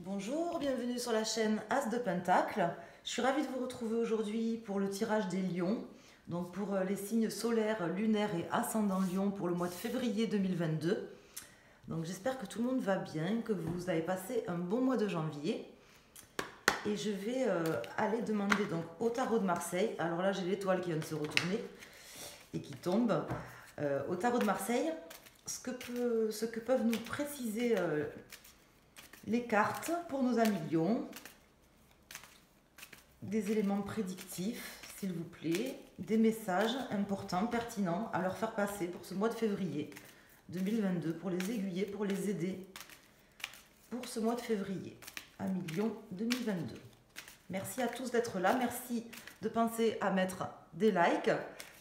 Bonjour, bienvenue sur la chaîne As de Pentacle. Je suis ravie de vous retrouver aujourd'hui pour le tirage des lions. Donc pour les signes solaires, lunaires et ascendant lion pour le mois de février 2022. Donc j'espère que tout le monde va bien, que vous avez passé un bon mois de janvier. Et je vais aller demander donc au tarot de Marseille. Alors là j'ai l'étoile qui vient de se retourner et qui tombe. Au tarot de Marseille, ce que peuvent nous préciser les cartes pour nos amis lions, des éléments prédictifs, s'il vous plaît, des messages importants, pertinents à leur faire passer pour ce mois de février 2022, pour les aiguiller, pour les aider pour ce mois de février, amis lions 2022. Merci à tous d'être là, merci de penser à mettre des likes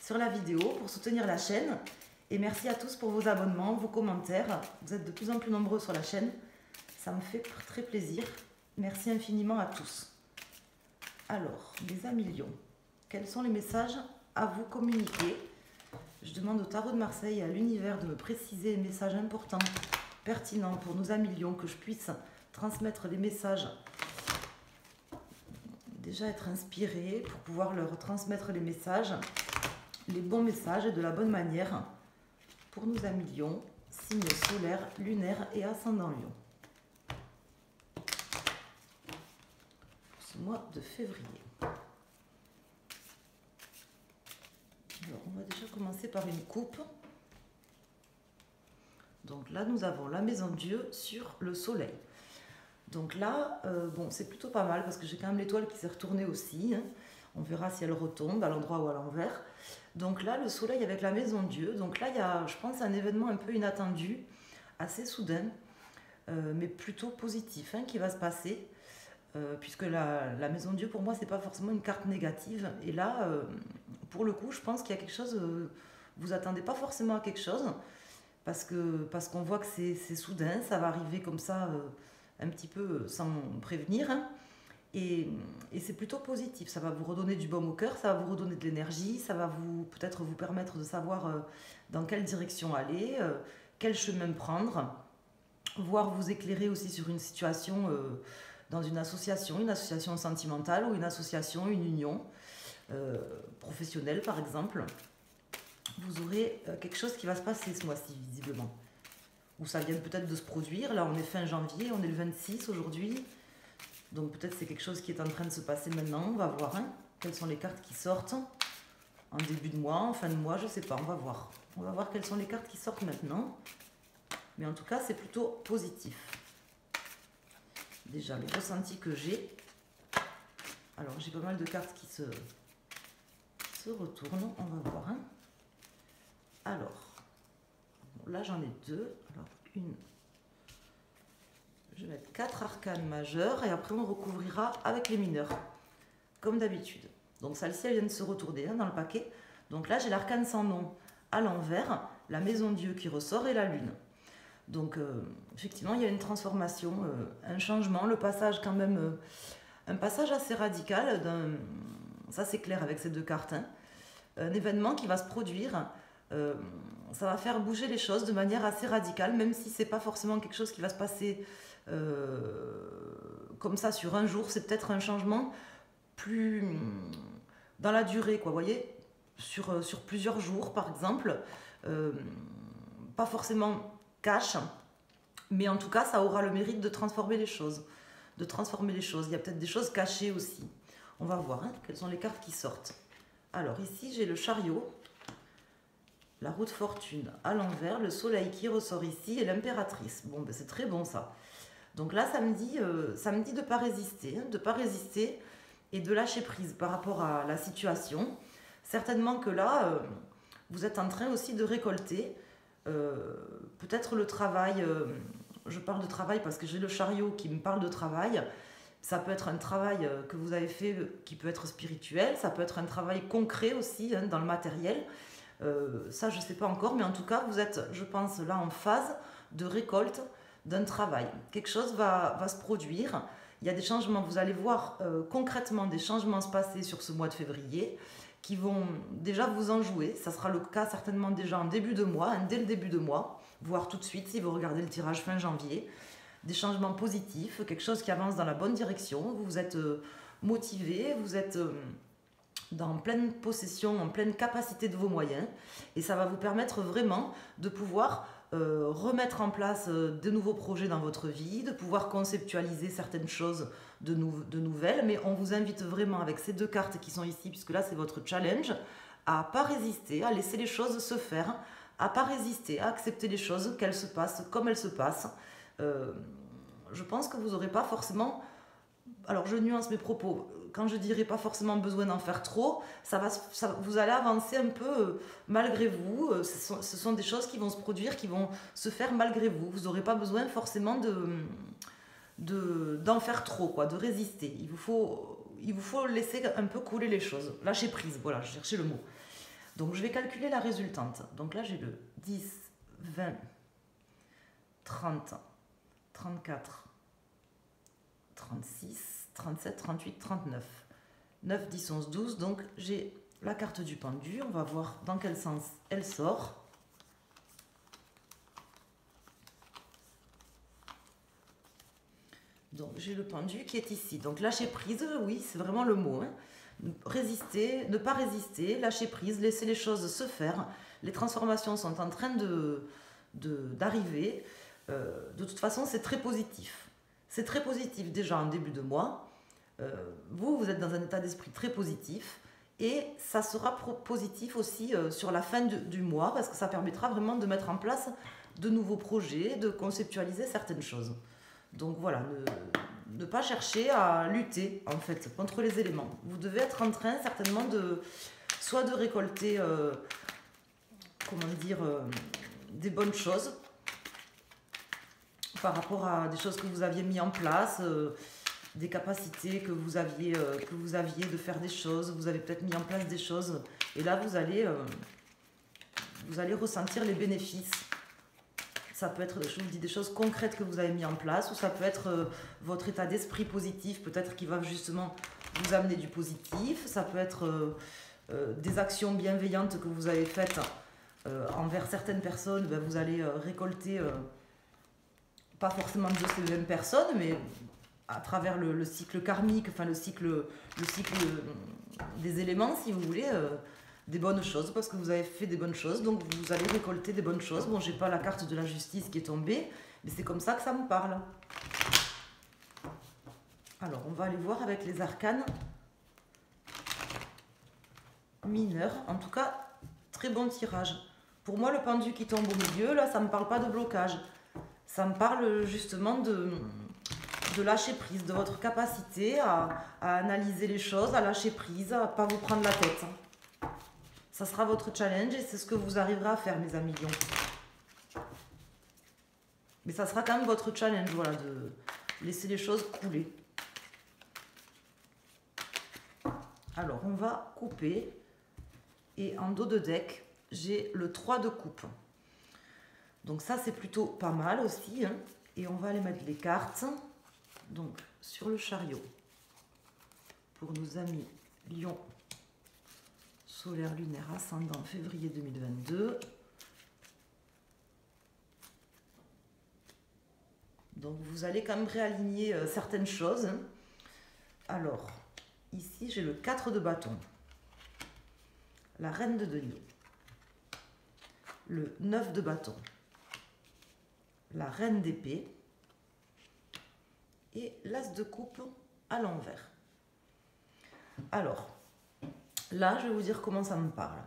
sur la vidéo pour soutenir la chaîne et merci à tous pour vos abonnements, vos commentaires. Vous êtes de plus en plus nombreux sur la chaîne. Ça me fait très plaisir. Merci infiniment à tous. Alors, les amis lions, quels sont les messages à vous communiquer? Je demande au tarot de Marseille et à l'univers de me préciser les messages importants, pertinents pour nos amis lions, que je puisse transmettre les messages, déjà être inspiré pour pouvoir leur transmettre les messages, les bons messages et de la bonne manière pour nos amis lions, signes solaires, lunaires et ascendant lion. Mois de février. Alors, on va déjà commencer par une coupe. Donc là, nous avons la maison de Dieu sur le soleil. Donc là, bon, c'est plutôt pas mal parce que j'ai quand même l'étoile qui s'est retournée aussi. Hein. On verra si elle retombe à l'endroit ou à l'envers. Donc là, le soleil avec la maison de Dieu. Donc là, il y a, je pense, un événement un peu inattendu, assez soudain, mais plutôt positif, hein, qui va se passer. Puisque la maison de Dieu, pour moi, c'est pas forcément une carte négative. Et là, pour le coup, je pense qu'il y a quelque chose, vous attendez pas forcément à quelque chose, parce qu'on voit que c'est soudain, ça va arriver comme ça, un petit peu sans prévenir. Hein. Et c'est plutôt positif, ça va vous redonner du baume au cœur, ça va vous redonner de l'énergie, ça va peut-être vous permettre de savoir dans quelle direction aller, quel chemin prendre, voire vous éclairer aussi sur une situation dans une association sentimentale ou une association, une union professionnelle par exemple. Vous aurez quelque chose qui va se passer ce mois-ci visiblement. Ou ça vient peut-être de se produire. Là on est fin janvier, on est le 26 aujourd'hui. Donc peut-être c'est quelque chose qui est en train de se passer maintenant. On va voir hein, quelles sont les cartes qui sortent en début de mois, en fin de mois, je sais pas, on va voir. On va voir quelles sont les cartes qui sortent maintenant. Mais en tout cas c'est plutôt positif. Déjà, les ressentis que j'ai. Alors, j'ai pas mal de cartes qui se retournent. On va voir. Hein. Alors, bon, là, j'en ai deux. Alors, une. Je vais mettre 4 arcanes majeures et après, on recouvrira avec les mineurs, comme d'habitude. Donc, celle-ci, elle vient de se retourner hein, dans le paquet. Donc là, j'ai l'arcane sans nom à l'envers, la maison Dieu qui ressort et la lune. Donc, effectivement, il y a une transformation, un changement, le passage quand même, un passage assez radical, ça c'est clair avec ces deux cartes, hein, un événement qui va se produire, ça va faire bouger les choses de manière assez radicale, même si c'est pas forcément quelque chose qui va se passer comme ça sur un jour, c'est peut-être un changement plus dans la durée, quoi, vous voyez, sur plusieurs jours par exemple, pas forcément cache, mais en tout cas ça aura le mérite de transformer les choses, il y a peut-être des choses cachées aussi. On va voir hein, quelles sont les cartes qui sortent. Alors ici j'ai le chariot, la roue de fortune à l'envers, le soleil qui ressort ici et l'impératrice. Bon ben c'est très bon ça. Donc là ça me dit de pas résister, hein, de pas résister et de lâcher prise par rapport à la situation. Certainement que là vous êtes en train aussi de récolter peut-être le travail, je parle de travail parce que j'ai le chariot qui me parle de travail. Ça peut être un travail que vous avez fait qui peut être spirituel, ça peut être un travail concret aussi hein, dans le matériel. Ça je ne sais pas encore, mais en tout cas vous êtes, je pense, là en phase de récolte d'un travail. Quelque chose va se produire, il y a des changements, vous allez voir concrètement des changements se passer sur ce mois de février qui vont déjà vous en jouer. Ça sera le cas certainement déjà en début de mois, hein, dès le début de mois, voire tout de suite si vous regardez le tirage fin janvier. des changements positifs, quelque chose qui avance dans la bonne direction. Vous êtes motivé, vous êtes en pleine possession, en pleine capacité de vos moyens, et ça va vous permettre vraiment de pouvoir remettre en place de nouveaux projets dans votre vie, de pouvoir conceptualiser certaines choses de nouvelles, mais on vous invite vraiment avec ces deux cartes qui sont ici, puisque là c'est votre challenge, à pas résister, à laisser les choses se faire, à pas résister, à accepter les choses, qu'elles se passent comme elles se passent. Je pense que vous n'aurez pas forcément, alors je nuance mes propos, quand je dirais pas forcément besoin d'en faire trop, vous allez avancer un peu malgré vous. Ce sont des choses qui vont se produire, qui vont se faire malgré vous. Vous n'aurez pas besoin forcément d'en faire trop, quoi, de résister. Il vous faut laisser un peu couler les choses. Lâcher prise, voilà, je cherchais le mot. Donc je vais calculer la résultante. Donc là j'ai le 10, 20, 30, 34, 36, 37, 38, 39, 9, 10, 11, 12. Donc j'ai la carte du pendu. On va voir dans quel sens elle sort. Donc j'ai le pendu qui est ici. Donc lâcher prise, oui, c'est vraiment le mot. Résister, ne pas résister, lâcher prise, laisser les choses se faire. Les transformations sont en train d'arriver. De toute façon, c'est très positif. C'est très positif déjà en début de mois. Vous êtes dans un état d'esprit très positif, et ça sera positif aussi sur la fin du mois, parce que ça permettra vraiment de mettre en place de nouveaux projets, de conceptualiser certaines choses. Donc voilà, ne pas chercher à lutter en fait contre les éléments. Vous devez être en train certainement soit de récolter des bonnes choses par rapport à des choses que vous aviez mis en place, des capacités que vous aviez de faire des choses. Vous avez peut-être mis en place des choses, et là vous allez ressentir les bénéfices. Ça peut être, je vous dis, des choses concrètes que vous avez mis en place, ou ça peut être votre état d'esprit positif, peut-être qui va justement vous amener du positif. Ça peut être des actions bienveillantes que vous avez faites envers certaines personnes. Ben, vous allez récolter, pas forcément de ces mêmes personnes, mais à travers le cycle karmique, enfin le cycle des éléments, si vous voulez, des bonnes choses, parce que vous avez fait des bonnes choses, donc vous allez récolter des bonnes choses. Bon, j'ai pas la carte de la justice qui est tombée, mais c'est comme ça que ça me parle. Alors, on va aller voir avec les arcanes mineurs. En tout cas, très bon tirage. Pour moi, le pendu qui tombe au milieu, là, ça me parle pas de blocage. Ça me parle justement de lâcher prise, de votre capacité à analyser les choses, à lâcher prise, à pas vous prendre la tête. Ça sera votre challenge, et c'est ce que vous arriverez à faire, mes amis lions. Mais ça sera quand même votre challenge, voilà, de laisser les choses couler. Alors, on va couper. Et en dos de deck, j'ai le 3 de coupe. Donc ça, c'est plutôt pas mal aussi, hein. Et on va aller mettre les cartes. Donc, sur le chariot, pour nos amis lions, solaire, lunaire, ascendant, février 2022. Donc, vous allez quand même réaligner certaines choses. Alors, ici, j'ai le 4 de bâton, la reine de denier, le 9 de bâton, la reine d'épée, et l'as de coupe à l'envers. Alors, là, je vais vous dire comment ça me parle.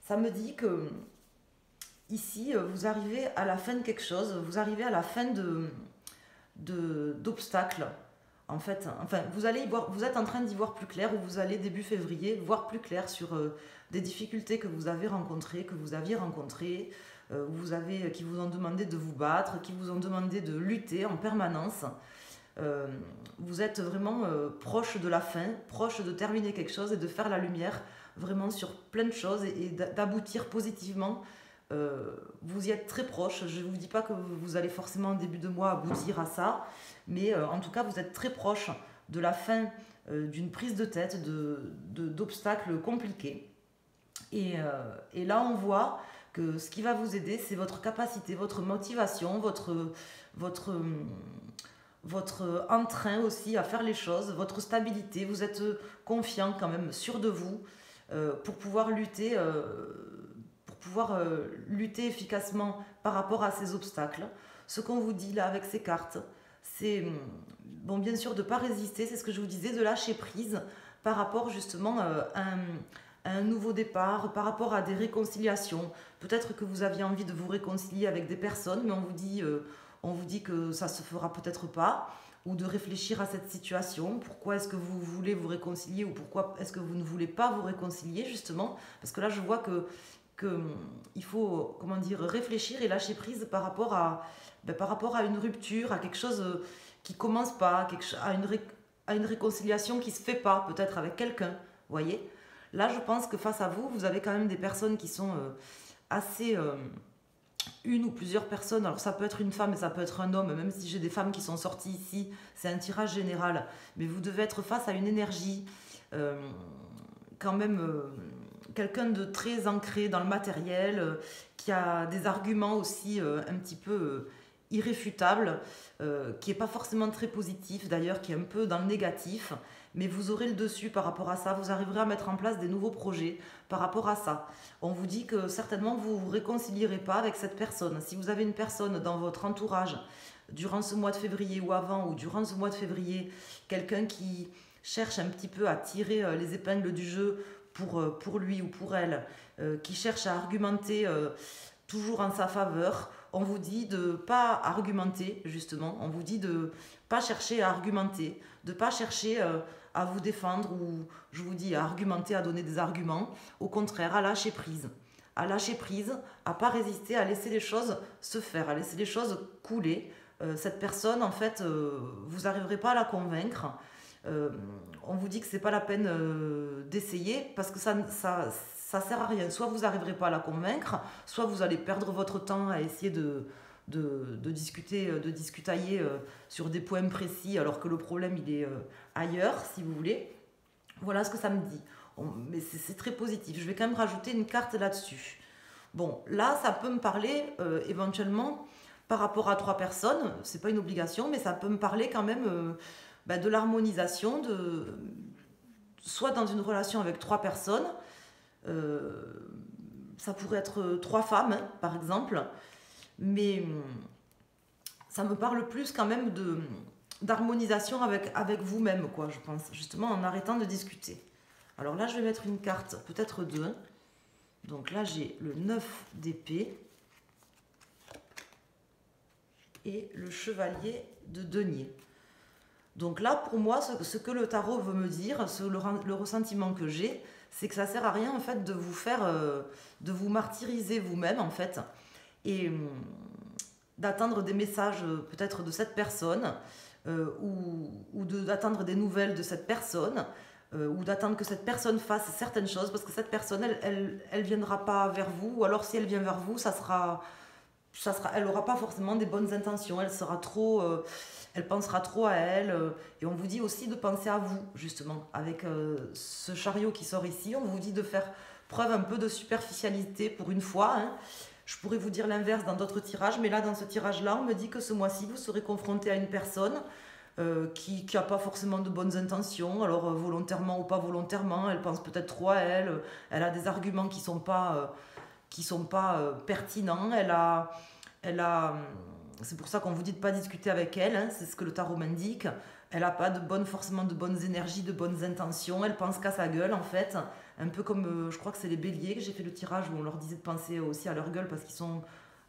Ça me dit que ici, vous arrivez à la fin de quelque chose, vous arrivez à la fin d'obstacles. En fait, enfin, vous êtes en train d'y voir plus clair, ou vous allez début février voir plus clair sur des difficultés que vous avez rencontrées, que vous aviez rencontrées, qui vous ont demandé de vous battre, qui vous ont demandé de lutter en permanence. Vous êtes vraiment proche de la fin, proche de terminer quelque chose et de faire la lumière vraiment sur plein de choses, et d'aboutir positivement. Vous y êtes très proche. Je ne vous dis pas que vous allez forcément en début de mois aboutir à ça, mais en tout cas vous êtes très proche de la fin d'une prise de tête, d'obstacles compliqués. Et là on voit que ce qui va vous aider, c'est votre capacité, votre motivation, votre, votre entrain aussi à faire les choses, votre stabilité. Vous êtes confiant quand même, sûr de vous, pour pouvoir lutter, lutter efficacement par rapport à ces obstacles. Ce qu'on vous dit là avec ces cartes, c'est, bon, bien sûr, de ne pas résister, c'est ce que je vous disais, de lâcher prise par rapport justement à un nouveau départ, par rapport à des réconciliations. Peut-être que vous aviez envie de vous réconcilier avec des personnes, mais on vous dit que ça se fera peut-être pas, ou de réfléchir à cette situation. Pourquoi est-ce que vous voulez vous réconcilier, ou pourquoi est-ce que vous ne voulez pas vous réconcilier, justement. Parce que là, je vois que il faut, comment dire, réfléchir et lâcher prise par rapport à une rupture, à quelque chose qui commence pas, à une réconciliation qui se fait pas, peut-être avec quelqu'un, voyez. Là, je pense que face à vous, vous avez quand même des personnes qui sont assez... une ou plusieurs personnes, alors ça peut être une femme et ça peut être un homme, même si j'ai des femmes qui sont sorties ici, c'est un tirage général, mais vous devez être face à une énergie, quand même, quelqu'un de très ancré dans le matériel, qui a des arguments aussi un petit peu irréfutables, qui n'est pas forcément très positif d'ailleurs, qui est un peu dans le négatif, mais vous aurez le dessus par rapport à ça, vous arriverez à mettre en place des nouveaux projets par rapport à ça. On vous dit que certainement vous ne vous réconcilierez pas avec cette personne. Si vous avez une personne dans votre entourage, durant ce mois de février ou avant, ou durant ce mois de février, quelqu'un qui cherche un petit peu à tirer les épingles du jeu pour lui ou pour elle, qui cherche à argumenter toujours en sa faveur, on vous dit de ne pas argumenter, justement. On vous dit de ne pas chercher à argumenter, de ne pas chercher à vous défendre, ou je vous dis à argumenter, à donner des arguments. Au contraire, à lâcher prise. À lâcher prise, à ne pas résister, à laisser les choses se faire, à laisser les choses couler. Cette personne, en fait, vous n'arriverez pas à la convaincre. On vous dit que c'est pas la peine d'essayer, parce que ça sert à rien. Soit vous n'arriverez pas à la convaincre, soit vous allez perdre votre temps à essayer de discutailler sur des points précis, alors que le problème il est ailleurs, si vous voulez. Voilà ce que ça me dit. Mais c'est très positif. Je vais quand même rajouter une carte là-dessus. Bon, là, ça peut me parler éventuellement par rapport à 3 personnes. C'est pas une obligation, mais ça peut me parler quand même de l'harmonisation, soit dans une relation avec 3 personnes. Ça pourrait être 3 femmes, hein, par exemple. Mais ça me parle plus quand même d'harmonisation avec vous-même, quoi, je pense, justement en arrêtant de discuter. Alors là, je vais mettre une carte, peut-être 2. Donc là, j'ai le 9 d'épée et le chevalier de denier. Donc là, pour moi, ce que le tarot veut me dire, le ressentiment que j'ai, c'est que ça sert à rien, en fait, de vous faire, de vous martyriser vous-même, en fait, et d'attendre des messages peut-être de cette personne, ou d'attendre des nouvelles de cette personne, ou d'attendre que cette personne fasse certaines choses, parce que cette personne, elle viendra pas vers vous, ou alors si elle vient vers vous, elle n'aura pas forcément des bonnes intentions, elle pensera trop à elle, et on vous dit aussi de penser à vous, justement, avec ce chariot qui sort ici, on vous dit de faire preuve un peu de superficialité pour une fois, hein. Je pourrais vous dire l'inverse dans d'autres tirages, mais là, dans ce tirage-là, on me dit que ce mois-ci, vous serez confronté à une personne qui n'a pas forcément de bonnes intentions, alors volontairement ou pas volontairement, elle pense peut-être trop à elle, elle a des arguments qui sont pas pertinents, c'est pour ça qu'on vous dit de ne pas discuter avec elle, hein, c'est ce que le tarot m'indique. Elle n'a pas forcément de bonnes énergies, de bonnes intentions, elle pense qu'à sa gueule en fait, un peu comme, je crois que c'est les béliers que j'ai fait le tirage où on leur disait de penser aussi à leur gueule parce qu'ils sont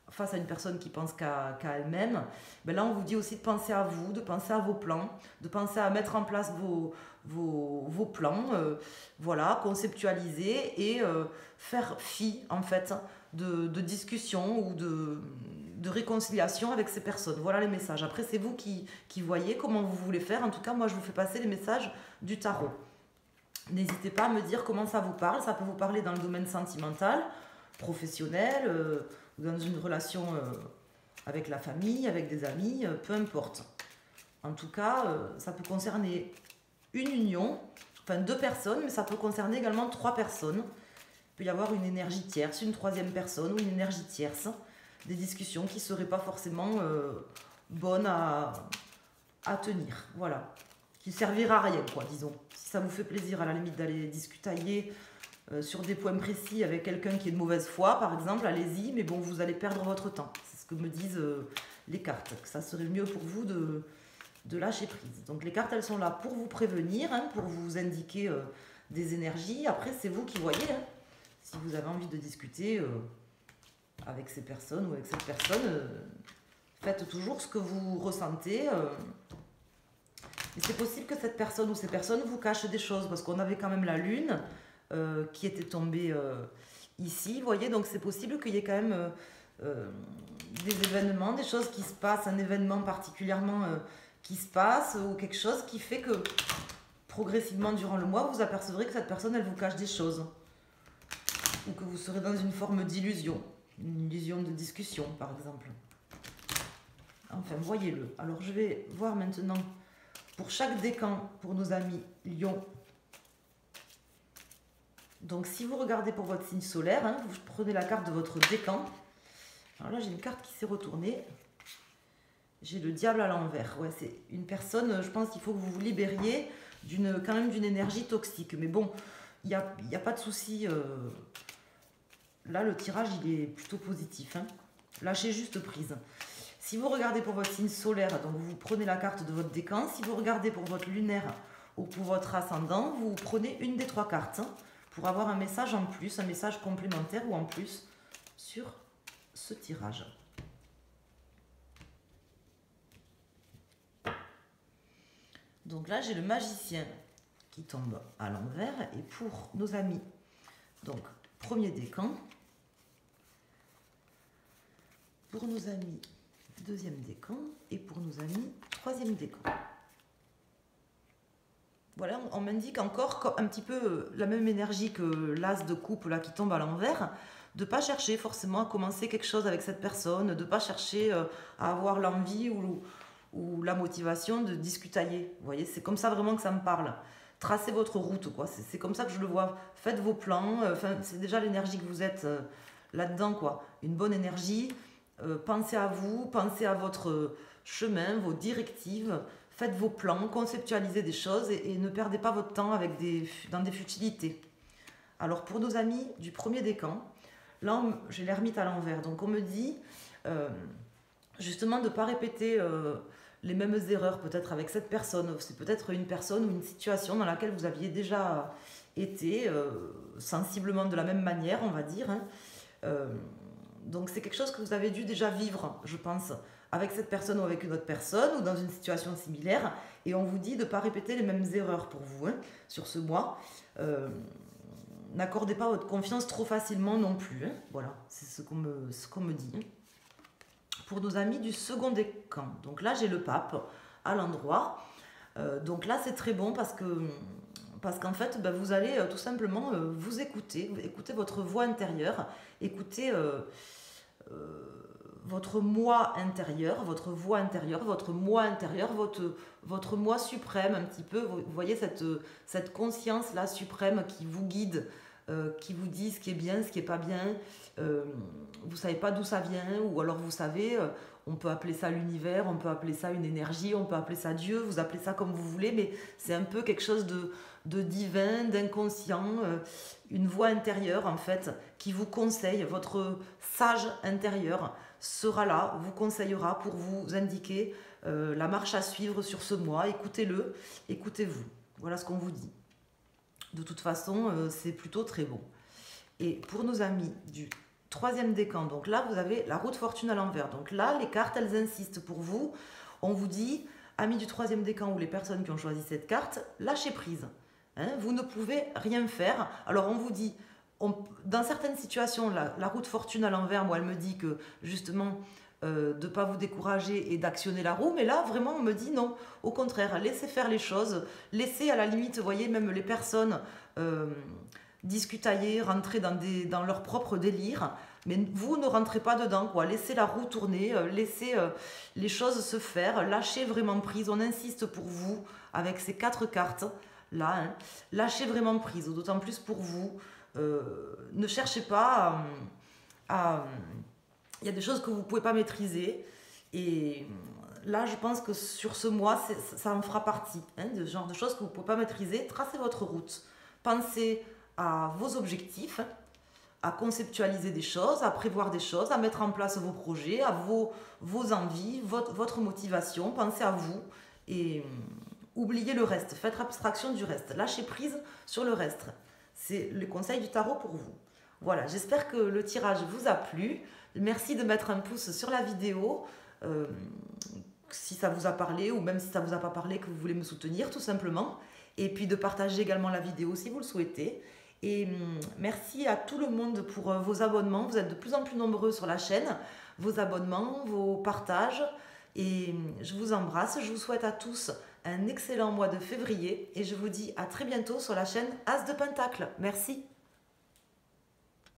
face à une personne qui pense qu'à elle-même. Ben là on vous dit aussi de penser à vous, de penser à vos plans, de penser à mettre en place vos plans, voilà, conceptualiser et faire fi en fait de discussion ou de réconciliation avec ces personnes. Voilà les messages. Après, c'est vous qui voyez comment vous voulez faire. En tout cas, moi, je vous fais passer les messages du tarot. N'hésitez pas à me dire comment ça vous parle. Ça peut vous parler dans le domaine sentimental, professionnel, ou dans une relation avec la famille, avec des amis, peu importe. En tout cas, ça peut concerner une union, enfin 2 personnes, mais ça peut concerner également 3 personnes. Il peut y avoir une énergie tierce, une troisième personne ou une énergie tierce. Des discussions qui ne seraient pas forcément bonnes à tenir. Voilà. Qui ne servira à rien, quoi, disons. Si ça vous fait plaisir, à la limite, d'aller discutailler sur des points précis avec quelqu'un qui est de mauvaise foi, par exemple, allez-y, mais bon, vous allez perdre votre temps. C'est ce que me disent les cartes, que ça serait mieux pour vous de lâcher prise. Donc les cartes, elles sont là pour vous prévenir, hein, pour vous indiquer des énergies. Après, c'est vous qui voyez, hein, si vous avez envie de discuter avec ces personnes ou avec cette personne, faites toujours ce que vous ressentez. Mais c'est possible que cette personne ou ces personnes vous cachent des choses, parce qu'on avait quand même la lune qui était tombée ici, vous voyez, donc c'est possible qu'il y ait quand même des événements, des choses qui se passent, un événement particulièrement qui se passe, ou quelque chose qui fait que progressivement durant le mois, vous apercevrez que cette personne, elle vous cache des choses, ou que vous serez dans une forme d'illusion, une illusion de discussion par exemple. Enfin, voyez-le. Alors je vais voir maintenant pour chaque décan, pour nos amis Lion. Donc si vous regardez pour votre signe solaire, hein, vous prenez la carte de votre décan. Alors là, j'ai une carte qui s'est retournée. J'ai le diable à l'envers. Ouais, c'est une personne, je pense qu'il faut que vous vous libériez quand même d'une énergie toxique. Mais bon, il n'y a pas de souci. Là, le tirage, il est plutôt positif. Hein. Lâchez juste prise. Si vous regardez pour votre signe solaire, donc vous prenez la carte de votre décan. Si vous regardez pour votre lunaire ou pour votre ascendant, vous prenez une des trois cartes hein, pour avoir un message en plus, un message complémentaire ou en plus sur ce tirage. Donc là, j'ai le magicien qui tombe à l'envers. Et pour nos amis, donc premier décan. Pour nos amis, deuxième décan. Et pour nos amis, troisième décan. Voilà, on m'indique encore un petit peu la même énergie que l'as de coupe là, qui tombe à l'envers. De ne pas chercher forcément à commencer quelque chose avec cette personne. De ne pas chercher à avoir l'envie ou la motivation de discutailler. Vous voyez, c'est comme ça vraiment que ça me parle. Tracez votre route, quoi. C'est comme ça que je le vois. Faites vos plans. C'est déjà l'énergie que vous êtes là-dedans, quoi. Une bonne énergie. Pensez à vous, pensez à votre chemin, vos directives. Faites vos plans, conceptualisez des choses et ne perdez pas votre temps dans des futilités. Alors pour nos amis du premier décan, là j'ai l'ermite à l'envers. Donc on me dit justement de ne pas répéter les mêmes erreurs peut-être avec cette personne. C'est peut-être une personne ou une situation dans laquelle vous aviez déjà été sensiblement de la même manière, on va dire. Hein. Donc c'est quelque chose que vous avez dû déjà vivre, je pense, avec cette personne ou avec une autre personne ou dans une situation similaire. Et on vous dit de ne pas répéter les mêmes erreurs pour vous hein, sur ce mois. N'accordez pas votre confiance trop facilement non plus. Hein. Voilà, c'est ce qu'on me dit. Hein. Pour nos amis du second décan. Donc là, j'ai le pape à l'endroit. Donc là, c'est très bon parce qu'en fait, ben, vous allez tout simplement vous écouter votre voix intérieure, écouter votre moi intérieur, votre voix intérieure, votre moi intérieur, votre moi suprême un petit peu. Vous voyez cette conscience-là suprême qui vous guide, qui vous dit ce qui est bien, ce qui n'est pas bien. Vous ne savez pas d'où ça vient, ou alors vous savez, on peut appeler ça l'univers, on peut appeler ça une énergie, on peut appeler ça Dieu, vous appelez ça comme vous voulez, mais c'est un peu quelque chose de divin, d'inconscient, une voix intérieure en fait, qui vous conseille, votre sage intérieur sera là, vous conseillera pour vous indiquer la marche à suivre sur ce mois. Écoutez-le, écoutez-vous. Voilà ce qu'on vous dit. De toute façon, c'est plutôt très bon. Et pour nos amis du troisième décan, donc là, vous avez la roue de fortune à l'envers. Donc là, les cartes, elles insistent pour vous. On vous dit, amis du troisième décan ou les personnes qui ont choisi cette carte, lâchez prise. Hein, vous ne pouvez rien faire. Alors, on vous dit, dans certaines situations, la roue de fortune à l'envers, moi, elle me dit que, justement, de ne pas vous décourager et d'actionner la roue. Mais là, vraiment, on me dit non. Au contraire, laissez faire les choses. Laissez, à la limite, vous voyez, même les personnes discutailler, rentrer dans leur propre délire. Mais vous ne rentrez pas dedans, quoi. Laissez la roue tourner, laissez les choses se faire. Lâchez vraiment prise. On insiste pour vous avec ces 4 cartes. Là, hein. Lâchez vraiment prise, d'autant plus pour vous. Ne cherchez pas il y a des choses que vous ne pouvez pas maîtriser. Et là, je pense que sur ce mois, ça en fera partie. Hein, de ce genre de choses que vous ne pouvez pas maîtriser. Tracez votre route. Pensez à vos objectifs, à conceptualiser des choses, à prévoir des choses, à mettre en place vos projets, à vos envies, votre motivation. Pensez à vous et oubliez le reste. Faites abstraction du reste. Lâchez prise sur le reste. C'est le conseil du tarot pour vous. Voilà, j'espère que le tirage vous a plu. Merci de mettre un pouce sur la vidéo si ça vous a parlé ou même si ça ne vous a pas parlé, que vous voulez me soutenir tout simplement. Et puis de partager également la vidéo si vous le souhaitez. Et merci à tout le monde pour vos abonnements. Vous êtes de plus en plus nombreux sur la chaîne. Vos abonnements, vos partages. Et je vous embrasse. Je vous souhaite à tous un excellent mois de février. Et je vous dis à très bientôt sur la chaîne As de Pentacle. Merci.